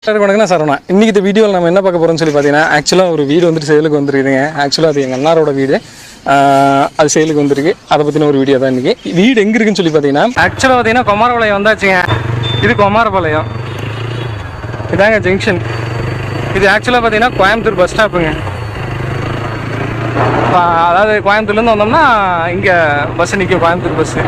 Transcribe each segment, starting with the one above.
வணக்கம் சரவணா. இன்னைக்கு இந்த வீடியோவில் நம்ம என்ன பார்க்க போகிறோம்னு சொல்லி பார்த்தீங்கன்னா, ஆக்சுவலாக ஒரு வீடு வந்துட்டு சேலுக்கு வந்துருக்குதுங்க. ஆக்சுவலாக அது எங்கள் அண்ணாரோட வீடு, அது சேலுக்கு வந்துருக்கு. அதை பற்றின ஒரு வீடியோ தான் இன்றைக்கி. வீடு எங்கே இருக்குன்னு சொல்லி பார்த்தீங்கன்னா, ஆக்சுவலாக பார்த்தீங்கன்னா குமாரபாளையம் வந்தாச்சுங்க. இது குமாரபாளையம், இதாங்க ஜங்ஷன். இது ஆக்சுவலாக பார்த்தீங்கன்னா கோயம்புத்தூர் பஸ் ஸ்டாப்புங்க. அதாவது கோயம்புத்தூர்லேருந்து வந்தோம்னா இங்கே பஸ்ஸு நிற்கும், கோயம்புத்தூர் பஸ்ஸு.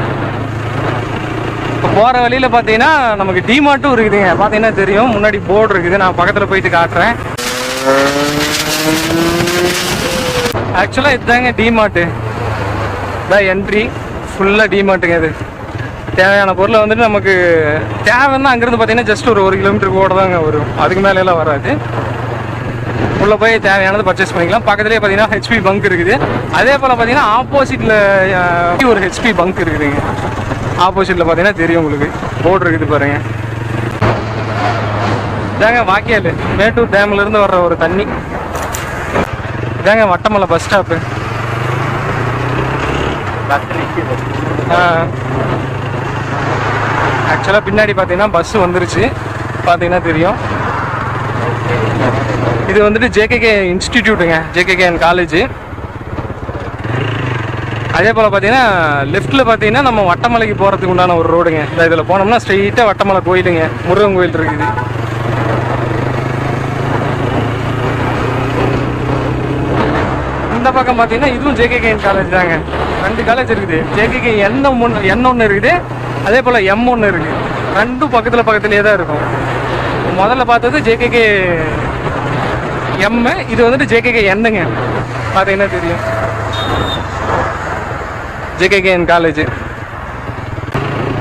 இப்போ போகிற வழியில் பார்த்தீங்கன்னா நமக்கு டிமார்ட்டும் இருக்குதுங்க. பார்த்தீங்கன்னா தெரியும், முன்னாடி போர்டு இருக்குது. நான் பக்கத்தில் போயிட்டு காட்டுறேன். ஆக்சுவலாக இதுதாங்க டிமார்ட்டு. இதான் என்ட்ரி, ஃபுல்லாக டிமார்ட்டுங்க. இது தேவையான பொருளை வந்துட்டு நமக்கு தேவைன்னா அங்கேருந்து பார்த்தீங்கன்னா ஜஸ்ட் ஒரு கிலோமீட்டருக்கு ஓட தாங்க வரும். அதுக்கு மேலெல்லாம் வராது. உள்ளே போய் தேவையானது பர்ச்சேஸ் பண்ணிக்கலாம். பக்கத்துலேயே பார்த்தீங்கன்னா ஹெச்பி பங்க் இருக்குது. அதே போல் பார்த்தீங்கன்னா ஆப்போசிட்டில் ஒரு ஹெச்பி பங்க் இருக்குதுங்க. ஆப்போசிட்டில் பார்த்தீங்கன்னா தெரியும் உங்களுக்கு, போர்டு இருக்குது பாருங்க. இதாங்க வாக்கியால், மேட்டூர் டேம்லேருந்து வர்ற ஒரு தண்ணி. இதாங்க வட்டமலை பஸ் ஸ்டாப்பு. ஆக்சுவலாக பின்னாடி பார்த்தீங்கன்னா பஸ்ஸு வந்துருச்சு, பார்த்தீங்கன்னா தெரியும். இது வந்துட்டு ஜேகேகே இன்ஸ்டிடியூட்டுங்க, ஜேகேகேஎன் காலேஜ். அதே போல் பார்த்தீங்கன்னா லெஃப்ட்டில் பார்த்தீங்கன்னா நம்ம வட்டமலைக்கு போகிறதுக்கு உண்டான ஒரு ரோடுங்க. இதில் போனோம்னா ஸ்ட்ரெயிட்டாக வட்டமலை கோயிலுங்க, முருகன் கோயில் இருக்குது. இந்த பக்கம் பார்த்தீங்கன்னா இதுவும் ஜேகேகேஎன் காலேஜ் தாங்க. 2 காலேஜ் இருக்குது. ஜேகேகே என் ஒன்று இருக்குது, அதே போல் எம் ஒன்று இருக்குது. ரெண்டும் பக்கத்துலேயே தான் இருக்கும். முதல்ல பார்த்தது ஜேகேகே எம், இது வந்துட்டு ஜேகேகே என்னங்க, பார்த்தீங்கன்னா தெரியும். ஜேகேகேஎன் காலேஜ்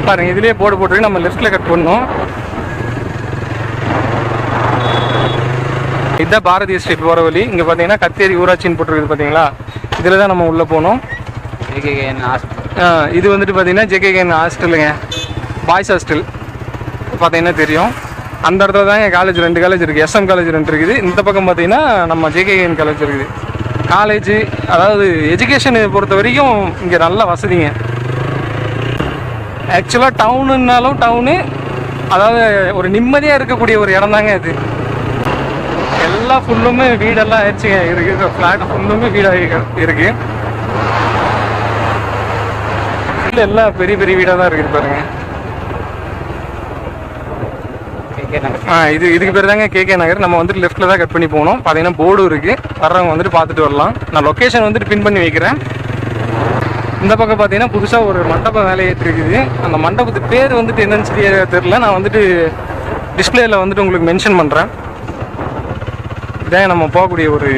பாருங்க, இதுலேயே போர்டு போட்டுருக்கு. நம்ம லெஃப்ட்டில் கட் பண்ணோம். இதுதான் பாரதி எஸ்டேட் போகிற வழி. இங்கே பார்த்தீங்கன்னா கத்தேரி ஊராட்சின்னு போட்டுருக்குது பார்த்தீங்களா, இதில் தான் நம்ம உள்ளே போகணும். JKKN hostel. இது வந்துட்டு பார்த்தீங்கன்னா ஜேகேகேஎன் ஹாஸ்டலுங்க, பாய்ஸ் ஹாஸ்டல். பார்த்தீங்கன்னா தெரியும். அந்த இடத்துல தாங்க காலேஜ், 2 காலேஜ் இருக்குது. எஸ்எம் காலேஜ் 2 இருக்குது. இந்த பக்கம் பார்த்தீங்கன்னா நம்ம ஜேகேகேஎன் காலேஜ் இருக்குது. காலேஜு அதாவது எஜுகேஷனை பொறுத்த வரைக்கும் இங்கே நல்ல வசதிங்க. ஆக்சுவலாக டவுனுன்னாலும் டவுனு, அதாவது ஒரு நிம்மதியாக இருக்கக்கூடிய ஒரு இடம் தாங்க இது. எல்லாம் ஃபுல்லுமே வீடெல்லாம் ஆயிடுச்சுங்க. இருக்குது ஃப்ளாட் ஃபுல்லுமே வீடாக இருக்குது. இல்லை எல்லாம் பெரிய பெரிய வீடாக தான் இருக்குது பாருங்க. இதுக்கு பேர் தாங்க கேகே நகர். நம்ம வந்துட்டு லெஃப்ட்டில் தான் கட் பண்ணி போகணும். பார்த்தீங்கன்னா போர்டும் இருக்குது, வர்றவங்க வந்துட்டு பார்த்துட்டு வரலாம். நான் லொக்கேஷன் வந்துட்டு பின் பண்ணி வைக்கிறேன். இந்த பக்கம் பார்த்தீங்கன்னா புதுசாக ஒரு மண்டபம் வேலையேற்றிருக்குது. அந்த மண்டபத்துக்கு பேர் வந்துட்டு என்னன்னு சொல்லி தெரில. நான் வந்துட்டு டிஸ்பிளேயில் வந்துட்டு உங்களுக்கு மென்ஷன் பண்ணுறேன். இதான் நம்ம போகக்கூடிய ஒரு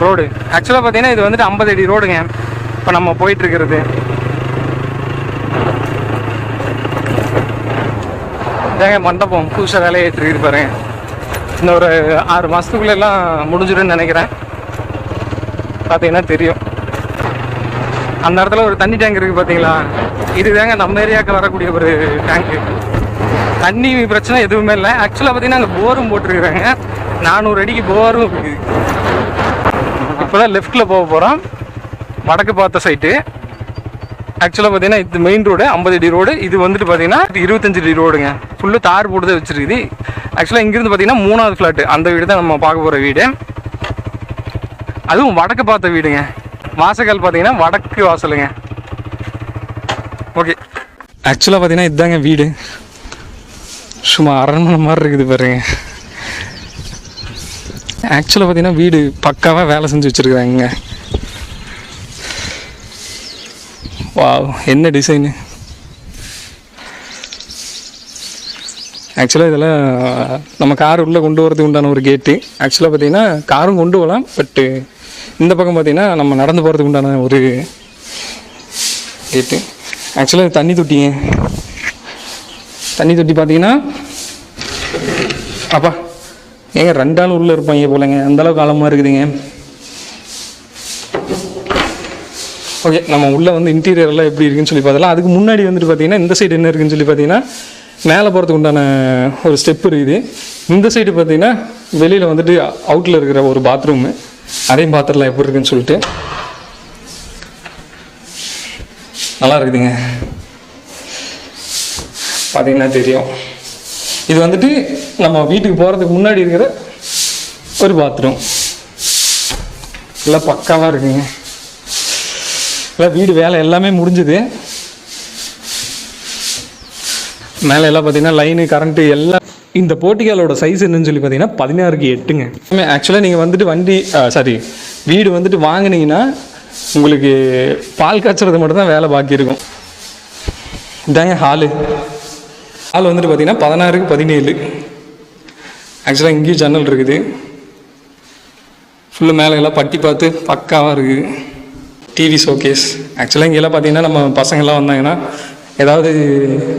ரோடு. ஆக்சுவலாக பார்த்தீங்கன்னா இது வந்துட்டு 50 அடி ரோடுங்க இப்போ நம்ம போயிட்டுருக்கிறது. இதாங்க மண்டபம் புதுசாக வேலையை ஏற்றிருக்கு பாருங்க. இன்னும் ஒரு 6 மாதத்துக்குள்ளெல்லாம் முடிஞ்சிடும்னு நினைக்கிறேன். பார்த்தீங்கன்னா தெரியும். அந்த இடத்துல ஒரு தண்ணி டேங்க் இருக்குது பார்த்தீங்களா, இதுதாங்க நம்ம ஏரியாவுக்கு வரக்கூடிய ஒரு டேங்க்கு. தண்ணி பிரச்சனை எதுவுமே இல்லை. ஆக்சுவலாக பார்த்தீங்கன்னா அங்கே போரும் போட்டிருக்குறாங்க. 400 அடிக்கு போரும் இருக்குது. இப்போ தான் லெஃப்ட்டில் போக போகிறோம், வடக்கு பார்த்த சைட்டு. ஆக்சுவலாக பார்த்தீங்கன்னா இது மெயின் ரோடு, 50 அடி ரோடு. இது வந்துட்டு பார்த்தீங்கன்னா 25 அடி ரோடுங்க. ஃபுல்லு தார் போட்டு தான் வச்சுருக்குது. ஆக்சுவலாக இங்கேருந்து பார்த்தீங்கன்னா 3வது ஃப்ளாட்டு, அந்த வீடு தான் நம்ம பார்க்க போகிற வீடு. அதுவும் வடக்கு பார்த்த வீடுங்க. வாசக்கால் பார்த்தீங்கன்னா வடக்கு வாசலுங்க. ஓகே, ஆக்சுவலாக பார்த்தீங்கன்னா இதுதாங்க வீடு. சும்மா அரண்மனை மாதிரி இருக்குது பாருங்க. ஆக்சுவலாக பார்த்தீங்கன்னா வீடு பக்காவாக வேலை செஞ்சு வச்சுருக்குறாங்க. வாவ், என்ன டிசைனு. ஆக்சுவலாக இதெல்லாம் நம்ம கார் உள்ளே கொண்டு வரதுக்கு உண்டான ஒரு கேட்டு. ஆக்சுவலாக பார்த்தீங்கன்னா காரும் கொண்டு வரலாம், பட்டு இந்த பக்கம் பார்த்தீங்கன்னா நம்ம நடந்து போகிறதுக்கு உண்டான ஒரு கேட்டு. ஆக்சுவலாக தண்ணி தொட்டிங்க. தண்ணி தொட்டி பார்த்தீங்கன்னா அப்பா ஏங்க 2 ஆள் உள்ளே இருப்பாங்க போலங்க, அந்தளவுக்கு ஆழமாக இருக்குதுங்க. ஓகே, நம்ம உள்ளே வந்து இன்டீரியர்லாம் எப்படி இருக்குன்னு சொல்லி பார்த்தலாம். அதுக்கு முன்னாடி வந்துட்டு பார்த்தீங்கன்னா இந்த சைடு என்ன இருக்குதுன்னு சொல்லி பார்த்தீங்கன்னா மேலே போகிறதுக்கு உண்டான ஒரு ஸ்டெப் இருக்குது. இந்த சைடு பார்த்தீங்கன்னா வெளியில் வந்துட்டு அவுட்டில் இருக்கிற ஒரு பாத்ரூமு. அதையும் பார்த்துடலாம் எப்படி இருக்குன்னு சொல்லிட்டு. நல்லா இருக்குதுங்க, பார்த்தீங்கன்னா தெரியும். இது வந்துட்டு நம்ம வீட்டுக்கு போகிறதுக்கு முன்னாடி இருக்கிற ஒரு பாத்ரூம். எல்லாம் பக்காவாக இருக்குங்க. எல்லாம் வீடு வேலை எல்லாமே முடிஞ்சுது. மேலே எல்லாம் பார்த்தீங்கன்னா லைனு கரண்ட்டு எல்லாம். இந்த போர்ட்டிகாலோட சைஸ் என்னன்னு சொல்லி பார்த்தீங்கன்னா 16:8ங்க. ஆக்சுவலாக நீங்கள் வந்துட்டு வீடு வந்துட்டு வாங்கினீங்கன்னா உங்களுக்கு பால் காய்ச்சறது மட்டும்தான் வேலை பாக்கி இருக்கும். இதாங்க ஹாலு வந்துட்டு பார்த்தீங்கன்னா 16:17. ஆக்சுவலாக இங்கேயும் ஜன்னல் இருக்குது. ஃபுல்லு மேலே எல்லாம் பட்டி பார்த்து பக்காவாக இருக்குது. TV showcase. ஆக்சுவலாக இங்கெல்லாம் பார்த்தீங்கன்னா நம்ம பசங்கள்லாம் வந்தாங்கன்னா ஏதாவது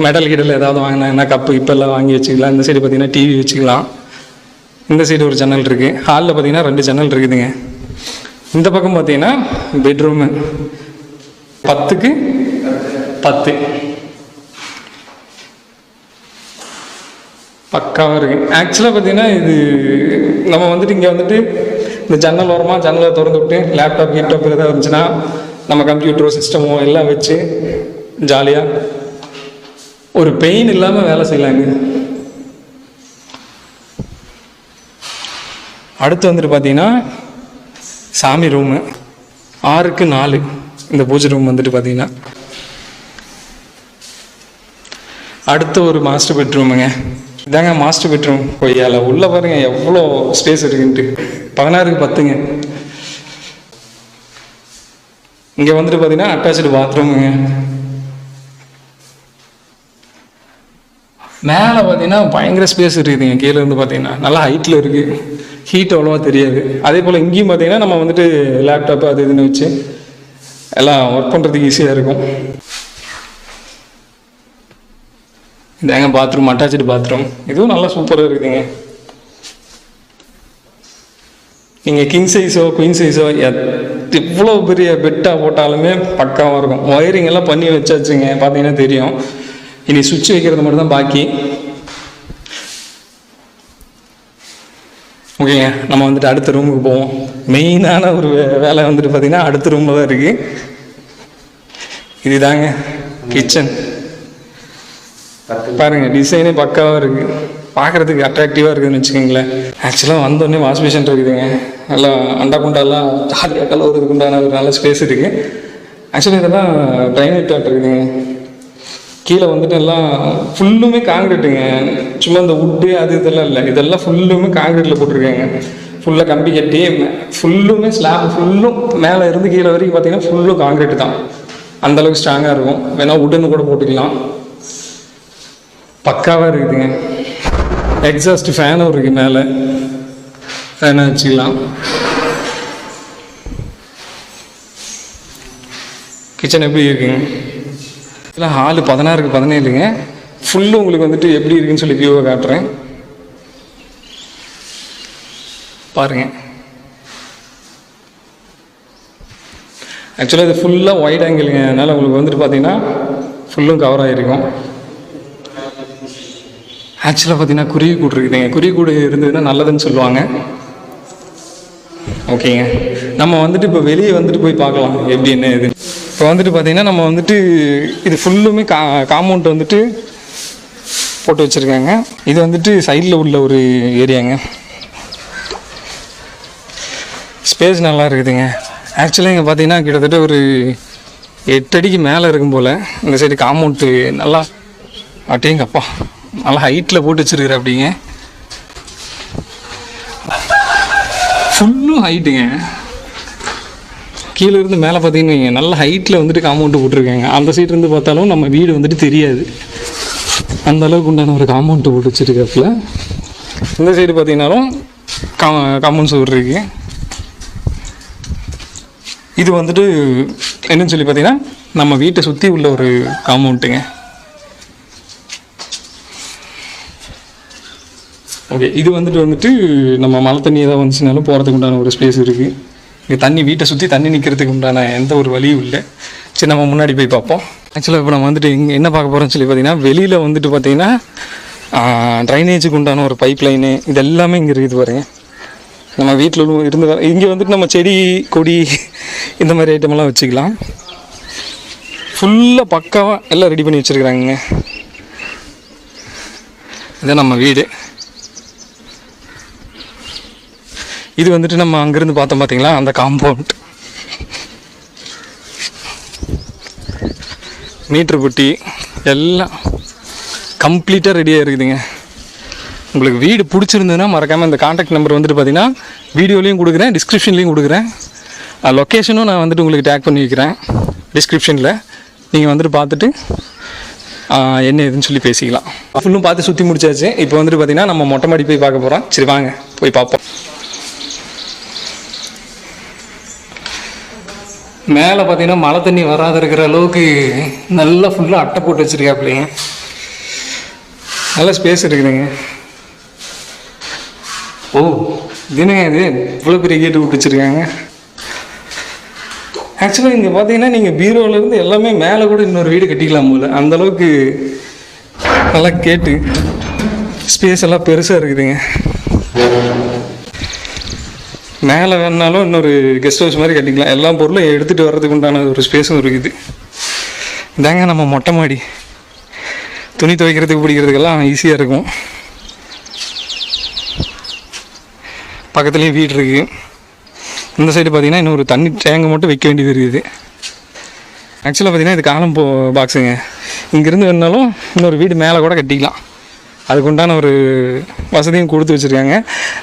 மெடல் கிடல் ஏதாவது வாங்கினாங்கன்னா கப்பு இப்போல்லாம் வாங்கி வச்சுக்கலாம். இந்த சைடு பார்த்தீங்கன்னா டிவி வச்சுக்கலாம். இந்த சைடு ஒரு ஜன்னல் இருக்குது. ஹாலில் பார்த்தீங்கன்னா 2 ஜன்னல் இருக்குதுங்க. இந்த பக்கம் பார்த்தீங்கன்னா பெட்ரூமு 10x10 பக்காவாக இருக்குது. ஆக்சுவலாக பார்த்தீங்கன்னா இது நம்ம வந்துட்டு இங்கே வந்துட்டு இந்த ஜன்னல் ஓரமாக ஜன்னலை திறந்து விட்டு லேப்டாப் ஏதாவது இருந்துச்சுன்னா நம்ம கம்ப்யூட்டரோ சிஸ்டமோ எல்லாம் வச்சு ஜாலியாக ஒரு பெயின் இல்லாமல் வேலை செய்யலாங்க. அடுத்து வந்துட்டு பார்த்தீங்கன்னா சாமி ரூமு 6x4. இந்த பூஜை ரூம் வந்துட்டு பார்த்தீங்கன்னா அடுத்து ஒரு மாஸ்டர் பெட்ரூமுங்க. இதாங்க மாஸ்டர் பெட்ரூம். கொய்யால உள்ள பாருங்க எவ்வளோ ஸ்பேஸ் இருக்குன்ட்டு. 16x10ங்க. இங்கே வந்துட்டு பார்த்தீங்கன்னா அட்டாச்சு பாத்ரூமுங்க. மேலே பார்த்தீங்கன்னா பயங்கர ஸ்பேஸ் இருக்குதுங்க. கீழே இருந்து பார்த்தீங்கன்னா நல்லா ஹைட்டில் இருக்குது. ஹீட் அவ்வளோவா தெரியாது. அதே போல் இங்கேயும் பார்த்தீங்கன்னா நம்ம வந்துட்டு லேப்டாப்பு அது இதுன்னு வச்சு எல்லாம் ஒர்க் பண்ணுறதுக்கு ஈஸியாக இருக்கும். இதாங்க பாத்ரூம், அட்டாச்சு பாத்ரூம். இதுவும் நல்லா சூப்பராக இருக்குதுங்க. நீங்கள் கிங் சைஸோ குயின் சைஸோ எவ்வளோ பெரிய பெட்டாக போட்டாலுமே பக்காவாக இருக்கும். ஒயரிங் எல்லாம் பண்ணி வச்சாச்சுங்க. பார்த்தீங்கன்னா தெரியும். இனி சுவிட்ச் வைக்கிறது மட்டும் தான் பாக்கி. ஓகேங்க, நம்ம வந்துட்டு அடுத்த ரூமுக்கு போவோம். மெயினான ஒரு வேலை வந்துட்டு பார்த்தீங்கன்னா அடுத்த ரூமில் தான் இருக்குது. இதுதாங்க கிச்சன். பாருங்க டிசைனே பக்காவாக இருக்குது. பார்க்குறதுக்கு அட்ராக்டிவாக இருக்குதுன்னு வச்சுக்கோங்களேன். ஆக்சுவலாக வந்தோடனே வாஷ் மிஷின் இருக்குதுங்க. நல்லா அண்டா குண்டாலாம் ஜாலியாக கலவுறதுக்கு உண்டான ஒரு நல்ல ஸ்பேஸ் இருக்குது. ஆக்சுவலி இதெல்லாம் ட்ரைனேஜ் டாட் இருக்குதுங்க. கீழே வந்துட்டு எல்லாம் ஃபுல்லுமே காங்கிரீட்டுங்க. சும்மா இந்த உட்டு அது இதெல்லாம் இல்லை. இதெல்லாம் ஃபுல்லுமே காங்கிரீட்டில் போட்டிருக்காங்க. ஃபுல்லாக கம்பி கட்டி ஃபுல்லுமே ஸ்லாப் ஃபுல்லும் மேலே இருந்து கீழே வரைக்கும் பார்த்தீங்கன்னா ஃபுல்லும் காங்கிரீட்டு தான். அந்தளவுக்கு ஸ்ட்ராங்காக இருக்கும். வேணால் உட்டுன்னு கூட போட்டுக்கலாம். பக்காவாக இருக்குதுங்க. எக்ஸாஸ்ட் ஃபேனும் இருக்குது. மேலே ஃபேனை வச்சுக்கலாம். கிச்சன் எப்படி இருக்குங்க? இல்லை ஹாலு 16x17ங்க. ஃபுல்லும் உங்களுக்கு வந்துட்டு எப்படி இருக்குன்னு சொல்லி வியூவை காட்டுறேன் பாருங்கள். ஆக்சுவலாக இது ஃபுல்லாக ஒயிட் ஆங்கிளுங்க. அதனால் உங்களுக்கு வந்துட்டு பார்த்தீங்கன்னா ஃபுல்லும் கவர் ஆகிருக்கும். ஆக்சுவலாக பார்த்தீங்கன்னா குருவி கூடு இருக்குதுங்க. குருவி கூடு இருந்ததுன்னா நல்லதுன்னு சொல்லுவாங்க. ஓகேங்க, நம்ம வந்துட்டு இப்போ வெளியே வந்துட்டு போய் பார்க்கலாம் எப்படி என்ன இது. இப்போ வந்துட்டு பார்த்தீங்கன்னா நம்ம வந்துட்டு இது ஃபுல்லுமே காம்பவுண்ட் வந்துட்டு போட்டு வச்சுருக்காங்க. இது வந்துட்டு சைடில் உள்ள ஒரு ஏரியாங்க. ஸ்பேஸ் நல்லா இருக்குதுங்க. ஆக்சுவலாக இங்கே பார்த்தீங்கன்னா கிட்டத்தட்ட ஒரு 8 அடிக்கு மேலே இருக்கும் போல். இந்த சைடு காம்பவுண்ட்டு நல்லா அப்படிங்கப்பா நல்லா ஹைட்டில் போட்டு வச்சுருக்குற அப்படிங்க. ஃபுல்லும் ஹைட்டுங்க. கீழே இருந்து மேலே பார்த்தீங்கன்னா நல்ல ஹைட்டில் வந்துட்டு காம்பவுண்டு போட்டிருக்காங்க. அந்த சைடு இருந்து பார்த்தாலும் நம்ம வீடு வந்துட்டு தெரியாது. அந்த அளவுக்கு உண்டான ஒரு காம்பவுண்டு போட்டு வச்சுருக்காப்புல. இந்த சைடு பார்த்தீங்கன்னாலும் காம்பவுண்ட் சுவர் இருக்குது. இது வந்துட்டு என்னன்னு சொல்லி பார்த்தீங்கன்னா நம்ம வீட்டை சுற்றி உள்ள ஒரு காம்பவுண்டுங்க. ஓகே, இது வந்துட்டு நம்ம மழை தண்ணி ஏதாவது வந்துச்சுனாலும் போகிறதுக்கு உண்டான ஒரு ஸ்பேஸ் இருக்குது. இங்கே தண்ணி வீட்டை சுற்றி தண்ணி நிற்கிறதுக்கு உண்டான எந்த ஒரு வழியும் இல்லை. சரி, நம்ம முன்னாடி போய் பார்ப்போம். ஆக்சுவலாக இப்போ நம்ம வந்துட்டு இங்கே என்ன பார்க்க போகிறோம்னு சொல்லி பார்த்தீங்கன்னா வெளியில் வந்துட்டு பார்த்தீங்கன்னா ட்ரைனேஜுக்கு உண்டான ஒரு பைப் லைனு இது எல்லாமே இங்கே இருக்குது பாருங்க. நம்ம வீட்டில் இருந்து இங்கே வந்துட்டு நம்ம செடி கொடி இந்த மாதிரி ஐட்டமெல்லாம் வச்சுக்கலாம். ஃபுல்லாக பக்காவாக எல்லாம் ரெடி பண்ணி வச்சுருக்குறாங்க. இதான் நம்ம வீடு. இது வந்துட்டு நம்ம அங்கேருந்து பார்த்தோம் பார்த்தீங்களா, அந்த காம்பவுண்ட். மீட்ரு புட்டி எல்லாம் கம்ப்ளீட்டாக ரெடியாக இருக்குதுங்க. உங்களுக்கு வீடு பிடிச்சிருந்ததுன்னா மறக்காமல் இந்த காண்டாக்ட் நம்பர் வந்துட்டு பார்த்தீங்கன்னா வீடியோலையும் கொடுக்குறேன், டிஸ்கிரிப்ஷன்லேயும் கொடுக்குறேன். லொக்கேஷனும் நான் வந்துட்டு உங்களுக்கு டேக் பண்ணி வைக்கிறேன் டிஸ்கிரிப்ஷனில். நீங்கள் வந்துட்டு பார்த்துட்டு என்ன ஏதுன்னு சொல்லி பேசிக்கலாம். ஃபுல்லும் பார்த்து சுற்றி முடிச்சாச்சு. இப்போ வந்துட்டு பார்த்தீங்கன்னா நம்ம மொட்டை மாடி போய் பார்க்க போகிறோம். சரி வாங்க போய் பார்ப்போம். மேலே பார்த்தீங்கன்னா மழை தண்ணி வராத இருக்கிற அளவுக்கு நல்லா ஃபுல்லாக அட்டை போட்டு வச்சுருக்காப்புலைங்க. நல்ல ஸ்பேஸ் இருக்குதுங்க. ஓ இதுங்க இது இவ்வளோ பெரிய கேட்டு விட்டு வச்சுருக்காங்க. ஆக்சுவலாக இங்கே பார்த்தீங்கன்னா நீங்கள் பீரோவிலேருந்து எல்லாமே மேலே கூட இன்னொரு வீடு கட்டிக்கலாம் போல, அந்தளவுக்கு நல்லா கேட்டு ஸ்பேஸ் எல்லாம் பெருசாக இருக்குதுங்க. மேலே வேணுனாலும் இன்னொரு கெஸ்ட் ஹவுஸ் மாதிரி கட்டிக்கலாம். எல்லா பொருளும் எடுத்துகிட்டு வர்றதுக்கு உண்டான ஒரு ஸ்பேஸும் இருக்குது. இதாங்க நம்ம மொட்டை மாடி. துணி துவைக்கிறதுக்கு பிடிக்கிறதுக்கெல்லாம் ஈஸியாக இருக்கும். பக்கத்துலேயும் வீடு இருக்குது. இந்த சைடு பார்த்திங்கன்னா இன்னொரு தண்ணி டேங்கு மட்டும் வைக்க வேண்டியது இருக்குது. ஆக்சுவலாக பார்த்திங்கன்னா இது காலம் பாக்ஸுங்க. இங்கேருந்து வேணுனாலும் இன்னொரு வீடு மேலே கூட கட்டிக்கலாம். அதுக்கு உண்டான ஒரு வசதியும் கொடுத்து வச்சுருக்காங்க.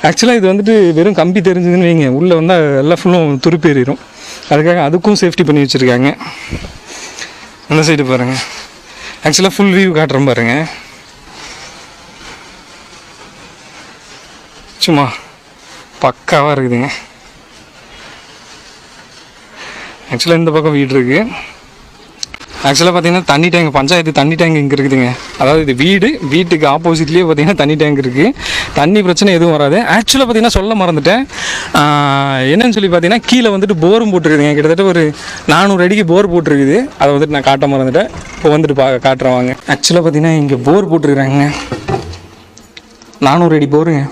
ஆக்சுவலாக இது வந்துட்டு வெறும் கம்பி தெரிஞ்சதுன்னு வைங்க, உள்ளே வந்தால் எல்லாம் ஃபுல்லும் துருப்பேறிடும். அதுக்காக அதுக்கும் சேஃப்டி பண்ணி வச்சுருக்காங்க. அந்த சைடு பாருங்கள். ஆக்சுவலாக ஃபுல் வியூ காட்டுறேன் பாருங்கள். சும்மா பக்காவாக இருக்குதுங்க. ஆக்சுவலாக இந்த பக்கம் வீடு இருக்குது. ஆக்சுவலாக பார்த்தீங்கன்னா தண்ணி டேங்க், பஞ்சாயத்து தண்ணி டேங்க் இங்கே இருக்குதுங்க. அதாவது இது வீட்டுக்கு ஆப்போசிட்லேயே பார்த்தீங்கன்னா தண்ணி டேங்க் இருக்குது. தண்ணி பிரச்சனை எதுவும் வராது. ஆக்சுவலாக பார்த்தீங்கன்னா சொல்ல மறந்துட்டேன். என்னன்னு சொல்லி பார்த்தீங்கன்னா கீழே வந்துட்டு போரும் போட்டிருக்குதுங்க. கிட்டத்தட்ட ஒரு 400 அடிக்கு போர் போட்டிருக்குது. அதை வந்துட்டு நான் காட்ட மறந்துட்டேன். இப்போ வந்துட்டு காட்டுறேன் வாங்க. ஆக்சுவலாக பார்த்தீங்கன்னா இங்கே போர் போட்டிருக்குறாங்க. 400 அடி போருங்க.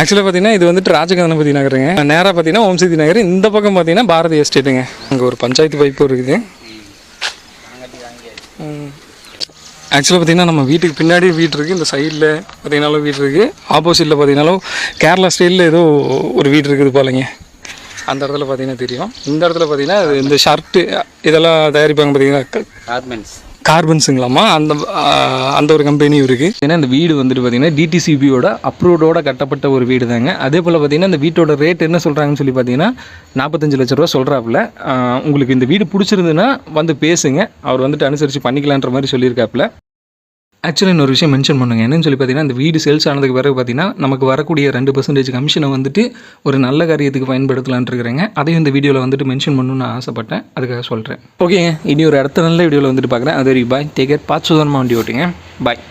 ஆக்சுவலாக பார்த்தீங்கன்னா இது வந்துட்டு ராஜகணபதி நகருங்க. நேராக பார்த்தீங்கன்னா ஓம்சக்தி நகர். இந்த பக்கம் பார்த்தீங்கன்னா பாரதி எஸ்டேட்டுங்க. அங்கே ஒரு பஞ்சாயத்து பைப்பும் இருக்குது. ஆக்சுவலாக பார்த்தீங்கன்னா நம்ம வீட்டுக்கு பின்னாடி வீடு இருக்குது. இந்த சைடில் பார்த்தீங்கன்னாலும் வீடு இருக்குது. ஆப்போசிட்டில் பார்த்தீங்கன்னாலும் கேரளா ஸ்டைலில் ஏதோ ஒரு வீடு இருக்குது போலங்க. அந்த இடத்துல பார்த்தீங்கன்னா தெரியும். இந்த இடத்துல பார்த்தீங்கன்னா இந்த ஷர்ட்டு இதெல்லாம் தயாரிப்பாங்க பார்த்தீங்கன்னா கார்பன்ஸுங்களாமா, அந்த ஒரு கம்பெனியும் இருக்குது. ஏன்னா இந்த வீடு வந்துட்டு பார்த்தீங்கன்னா டிடிசிபியோட அப்ரூவ்டோட கட்டப்பட்ட ஒரு வீடு தாங்க. அதே போல் பார்த்தீங்கன்னா இந்த வீட்டோட ரேட் என்ன சொல்கிறாங்கன்னு சொல்லி பார்த்தீங்கன்னா 45 லட்ச ரூபா சொல்கிறாப்புல. உங்களுக்கு இந்த வீடு பிடிச்சிருந்துன்னா வந்து பேசுங்க, அவர் வந்துட்டு அனுசரித்து பண்ணிக்கலான்ற மாதிரி சொல்லியிருக்காப்புல. ஆக்சுவலாக இன்னொரு விஷயம் மென்ஷன் பண்ணுங்க. என்னன்னு சொல்லி பார்த்தீங்கன்னா இந்த வீடு சேல்ஸ் ஆனதுக்கு பிறகு பார்த்தீங்கன்னா நமக்கு வரக்கூடிய 2% கமிஷனை வந்துட்டு ஒரு நல்ல காரியத்துக்கு பயன்படுத்தலான் இருக்கிறேங்க. அதையும் இந்த வீடியோவில் வந்துட்டு மென்ஷன் பண்ணணும்னு ஆசைப்பட்டேன், அதுக்காக சொல்கிறேன். ஓகேங்க, இனி ஒரு அடுத்த நல்ல வீடியோவில் வந்துட்டு பார்க்குறேன். அது வரைக்கும் பாய், டேக் கேர், பார்த்து சுதனமாக வண்டி ஓட்டுங்க. பாய்.